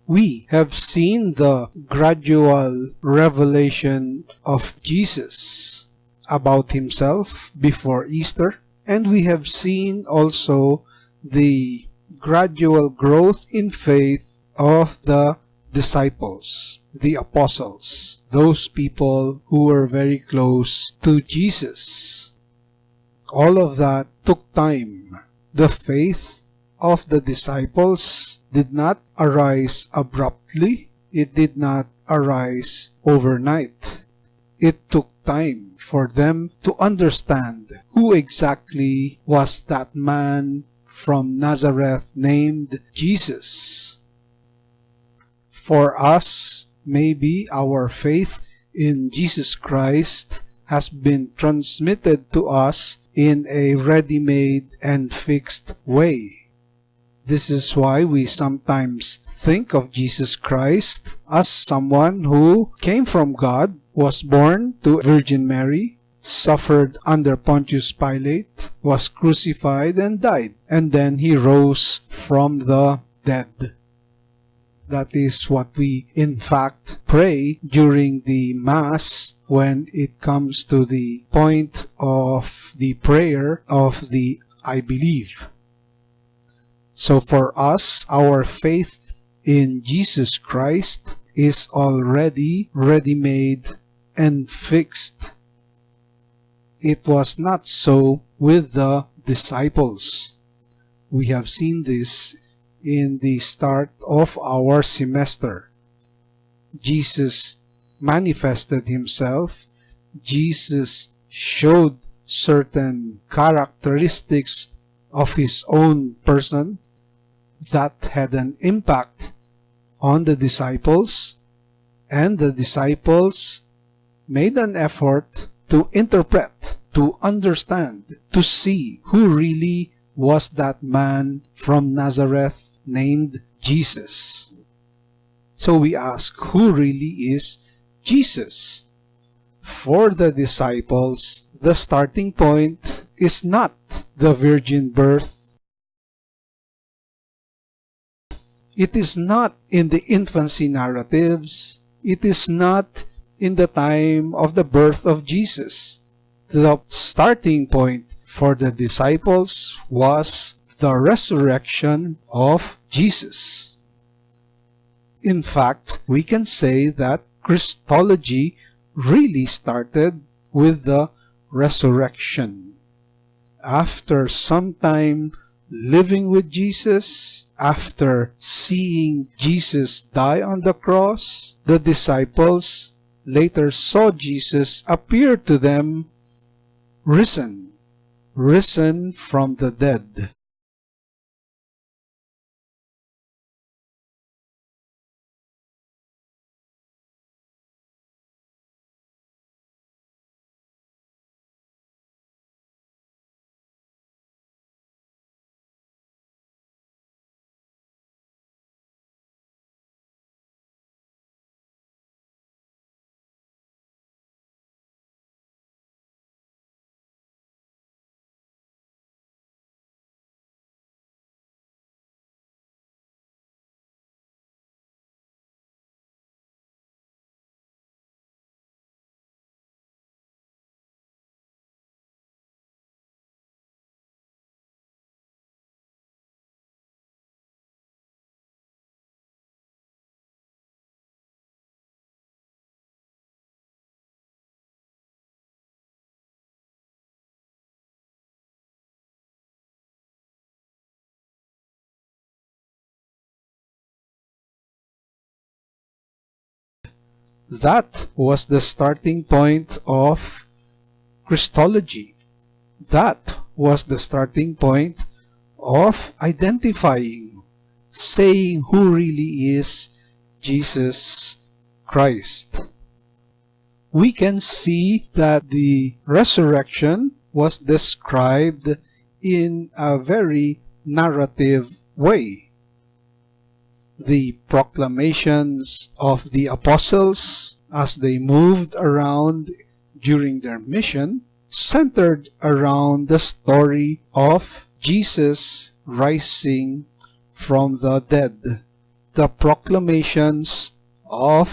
We have seen the gradual revelation of Jesus about himself before Easter, and we have seen also the gradual growth in faith of the disciples, the apostles, those people who were very close to Jesus. All of that took time. The faith of the disciples did not arise abruptly. It did not arise overnight. It took time for them to understand who exactly was that man from Nazareth named Jesus. For us, maybe our faith in Jesus Christ has been transmitted to us in a ready-made and fixed way. This is why we sometimes think of Jesus Christ as someone who came from God, was born to Virgin Mary, suffered under Pontius Pilate, was crucified and died, and then he rose from the dead. That is what we in fact pray during the Mass when it comes to the point of the prayer of the I believe. So for us, our faith in Jesus Christ is already ready-made and fixed. It was not so with the disciples. We have seen this in the start of our semester. Jesus manifested himself. Jesus showed certain characteristics of his own person that had an impact on the disciples, and the disciples made an effort to interpret, to understand, to see who really was that man from Nazareth named Jesus. So we ask, who really is Jesus? For the disciples, the starting point is not the virgin birth. It is not in the infancy narratives. It is not in the time of the birth of Jesus. The starting point for the disciples was the resurrection of Jesus. In fact, we can say that Christology really started with the resurrection. After some time living with Jesus, after seeing Jesus die on the cross, the disciples later saw Jesus appear to them risen from the dead. That was the starting point of Christology. That was the starting point of identifying, saying who really is Jesus Christ. We can see that the resurrection was described in a very narrative way. The proclamations of the apostles as they moved around during their mission centered around the story of Jesus rising from the dead. the proclamations of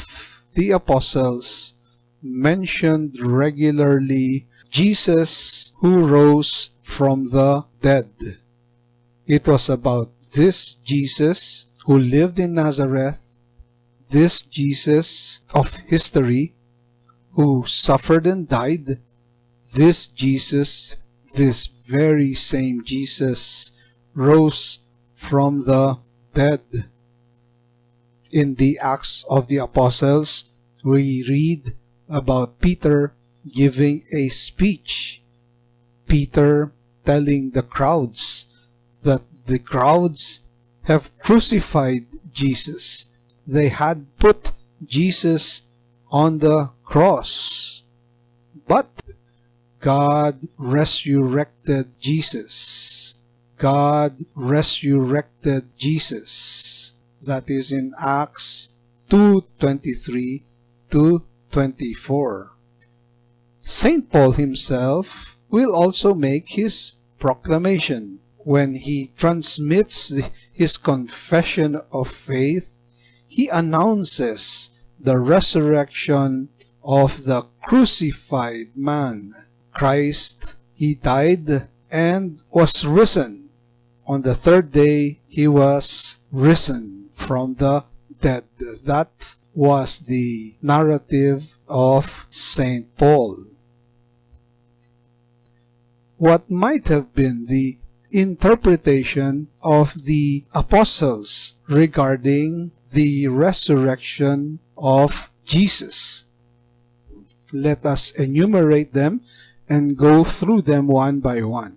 the apostles mentioned regularly Jesus who rose from the dead. It was about this Jesus who lived in Nazareth, this Jesus of history who suffered and died, this Jesus, this very same Jesus, rose from the dead. In the Acts of the Apostles, we read about Peter giving a speech. Peter telling the crowds that the crowds have crucified Jesus. They had put Jesus on the cross. But God resurrected Jesus. God resurrected Jesus. That is in Acts 2:23 to 24. St. Paul himself will also make his proclamation when he transmits his confession of faith. He announces the resurrection of the crucified man. Christ, he died and was risen. On the third day, he was risen from the dead. That was the narrative of St. Paul. What might have been the interpretation of the apostles regarding the resurrection of Jesus? Let us enumerate them and go through them one by one.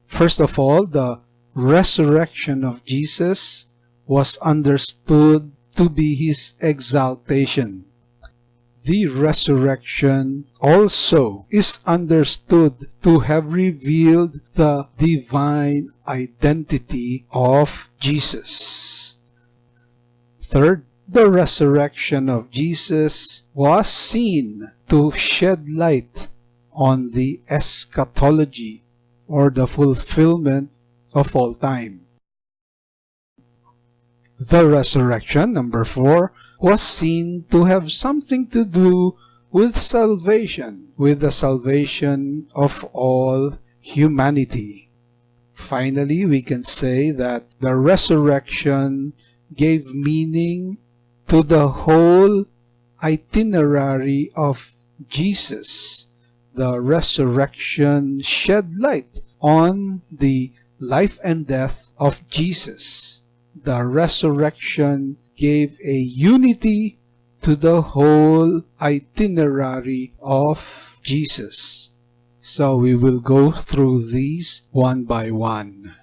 First of all, the resurrection of Jesus was understood to be his exaltation. The resurrection also is understood to have revealed the divine identity of Jesus. Third, the resurrection of Jesus was seen to shed light on the eschatology, or the fulfillment of all time. The resurrection, number 4, was seen to have something to do with salvation, with the salvation of all humanity. Finally, we can say that the resurrection gave meaning to the whole itinerary of Jesus. The resurrection shed light on the life and death of Jesus. The resurrection gave a unity to the whole itinerary of Jesus. So we will go through these one by one.